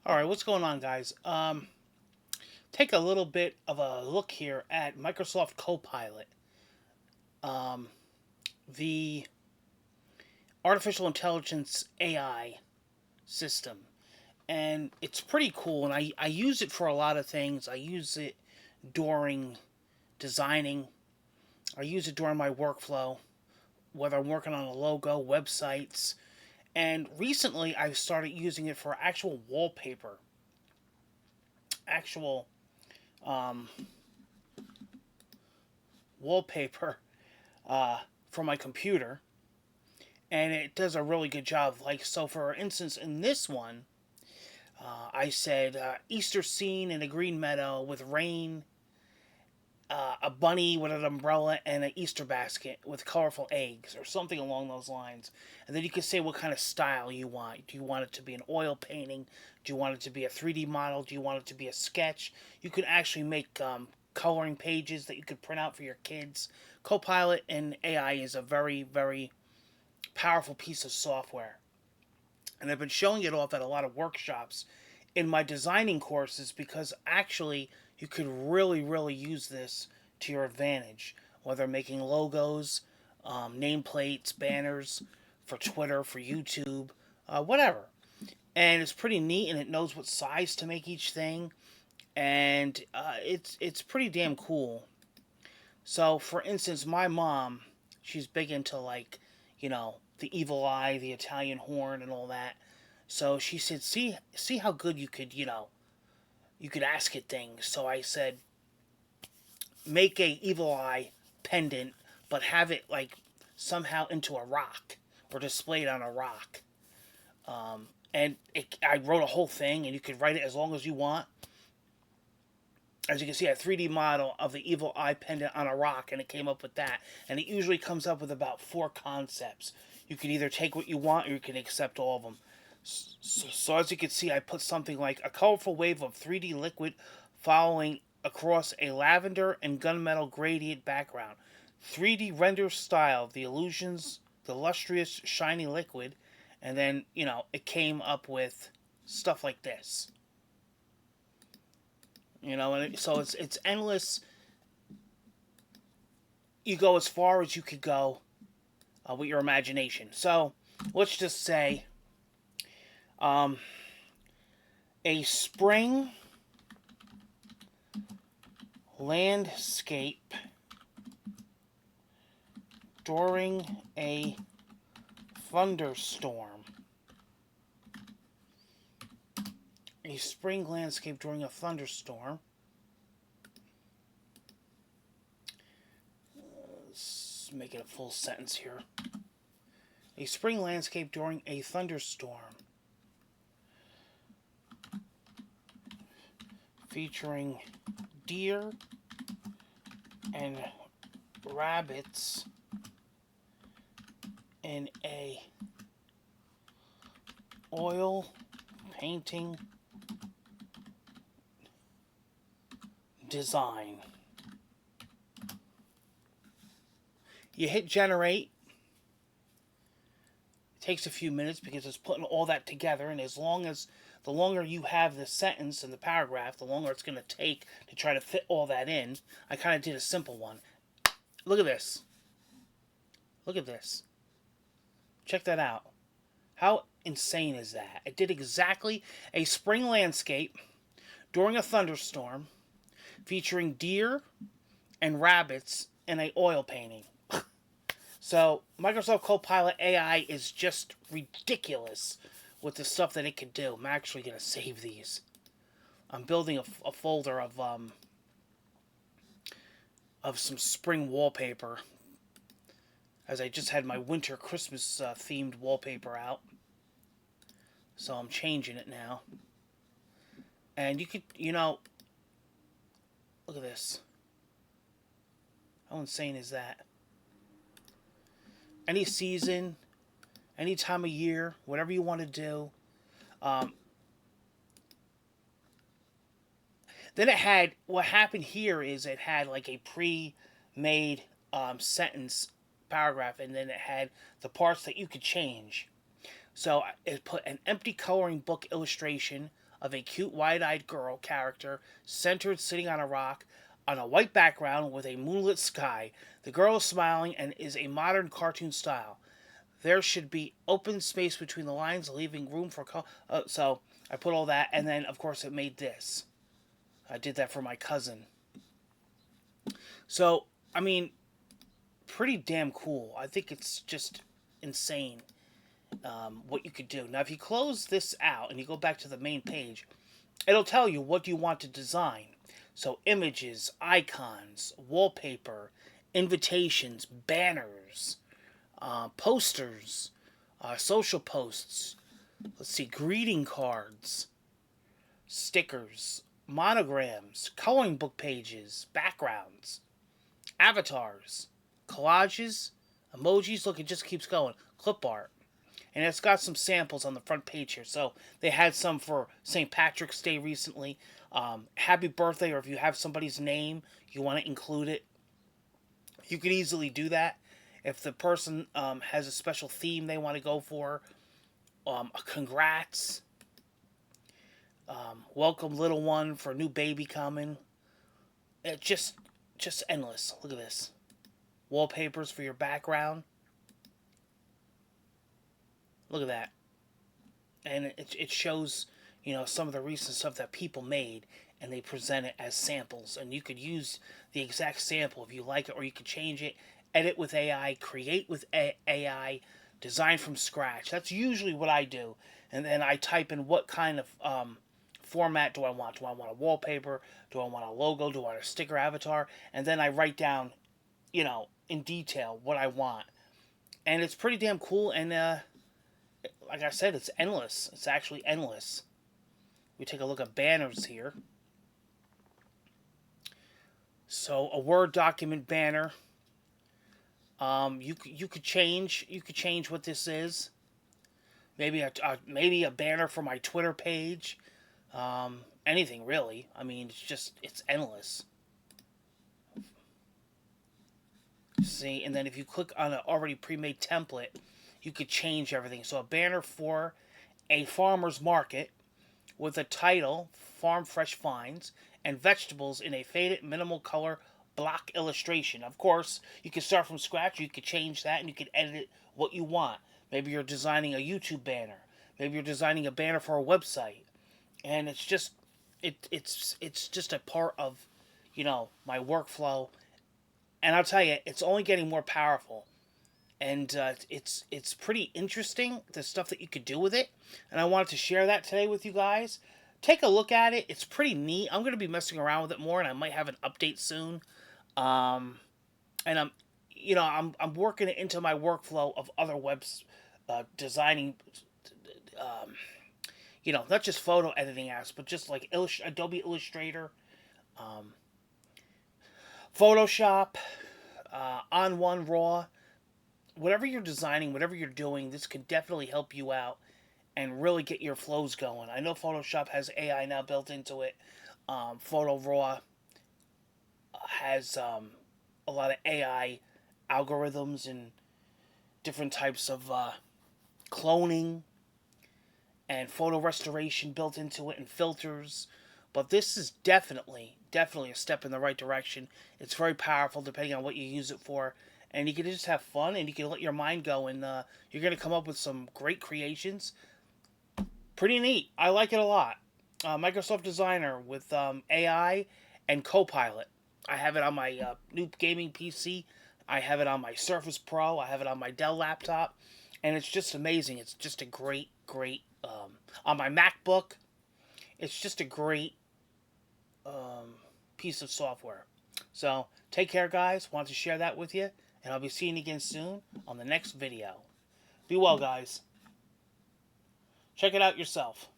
All right, what's going on, guys? Take a little bit of a look here at Microsoft Copilot, the artificial intelligence AI system, and it's pretty cool. And I use it for a lot of things. I use it during designing. I use it during my workflow, whether I'm working on a logo, websites, and recently I've started using it for actual wallpaper, actual um, wallpaper for my computer, and it does a really good job. Like, so for instance, in this one, I said Easter scene in a green meadow with rain, a bunny with an umbrella, and an Easter basket with colorful eggs, or something along those lines. And then you can say what kind of style you want. Do you want it to be an oil painting? Do you want it to be a 3D model? Do you want it to be a sketch? You can actually make coloring pages that you could print out for your kids. Copilot and AI is a very, very powerful piece of software. And I've been showing it off at a lot of workshops in my designing courses because actually you could really, really use this to your advantage. Whether making logos, nameplates, banners for Twitter, for YouTube, whatever. And it's pretty neat, and it knows what size to make each thing, and it's pretty damn cool. So, for instance, my mom, she's big into like, the evil eye, the Italian horn, and all that. So she said, "See how good you could, you could ask it things." So I said, "Make a evil eye pendant, but have it like somehow into a rock or displayed on a rock." I wrote a whole thing, and you could write it as long as you want. As you can see, a 3D model of the evil eye pendant on a rock, and it came up with that. And it usually comes up with about four concepts. You can either take what you want, or you can accept all of them. So as you can see, I put something like a colorful wave of 3D liquid following across a lavender and gunmetal gradient background. 3D render style, the illusions, the lustrous, shiny liquid, and then, it came up with stuff like this. So it's endless. You go as far as you could go with your imagination. So let's just say um, a spring landscape during a thunderstorm. A spring landscape during a thunderstorm. Let's make it a full sentence here. A spring landscape during a thunderstorm, featuring deer and rabbits in a oil painting design. You hit generate. It takes a few minutes because it's putting all that together, and as long as the longer you have the sentence and the paragraph, the longer it's going to take to try to fit all that in. I kind of did a simple one. Look at this. Look at this. Check that out. How insane is that? It did exactly a spring landscape during a thunderstorm featuring deer and rabbits in a oil painting. So Microsoft Copilot AI is just ridiculous with the stuff that it can do. I'm actually gonna save these. I'm building a folder of some spring wallpaper, as I just had my winter Christmas themed wallpaper out. So I'm changing it now. And you could, look at this. How insane is that? Any season, any time of year, whatever you want to do. Um, then it had, what happened here is it had like a pre-made sentence paragraph, and then it had the parts that you could change. So it put an empty coloring book illustration, of a cute wide-eyed girl character centered sitting on a rock on a white background with a moonlit sky. The girl is smiling and is a modern cartoon style. There should be open space between the lines, leaving room for so I put all that, and then of course it made this. I did that for my cousin. So I mean, pretty damn cool. I think it's just insane what you could do. Now, if you close this out and you go back to the main page, it'll tell you what you want to design. So images, icons, wallpaper, invitations, banners, posters, social posts. Let's see, greeting cards, stickers, monograms, coloring book pages, backgrounds, avatars, collages, emojis. Look, it just keeps going. Clip art. And it's got some samples on the front page here. So they had some for St. Patrick's Day recently. Happy birthday, or if you have somebody's name, you want to include it. You can easily do that. If the person has a special theme they want to go for, a congrats, welcome little one for a new baby coming. It just endless. Look at this. Wallpapers for your background. Look at that. And it shows, some of the recent stuff that people made, and they present it as samples. And you could use the exact sample if you like it, or you could change it, edit with AI, create with AI, design from scratch. That's usually what I do. And then I type in what kind of format do I want. Do I want a wallpaper? Do I want a logo? Do I want a sticker avatar? And then I write down, in detail what I want. And it's pretty damn cool, and like I said, it's endless. It's actually endless. We take a look at banners here. So a Word document banner. You could change what this is. Maybe a banner for my Twitter page. Anything really. I mean, it's endless. See, and then if you click on an already pre-made template, you could change everything. So a banner for a farmer's market with a title, Farm Fresh Finds, and vegetables in a faded minimal color block illustration. Of course, you can start from scratch. You could change that and you could edit it what you want. Maybe you're designing a YouTube banner. Maybe you're designing a banner for a website. And it's just a part of, my workflow. And I'll tell you, it's only getting more powerful. And it's pretty interesting, the stuff that you could do with it. And I wanted to share that today with you guys. Take a look at it. It's pretty neat. I'm going to be messing around with it more, and I might have an update soon. And I'm working it into my workflow of other webs, designing, not just photo editing apps, but just like Adobe Illustrator, Photoshop, On1 Raw. Whatever you're designing, whatever you're doing, this could definitely help you out and really get your flows going. I know Photoshop has AI now built into it. Photo Raw has a lot of AI algorithms and different types of cloning and photo restoration built into it, and filters. But this is definitely a step in the right direction. It's very powerful depending on what you use it for. And you can just have fun, and you can let your mind go, and you're going to come up with some great creations. Pretty neat. I like it a lot. Microsoft Designer with AI and Copilot. I have it on my new gaming PC. I have it on my Surface Pro. I have it on my Dell laptop. And it's just amazing. It's just a great, on my MacBook, it's just a great piece of software. So, take care, guys. Want to share that with you. And I'll be seeing you again soon on the next video. Be well, guys. Check it out yourself.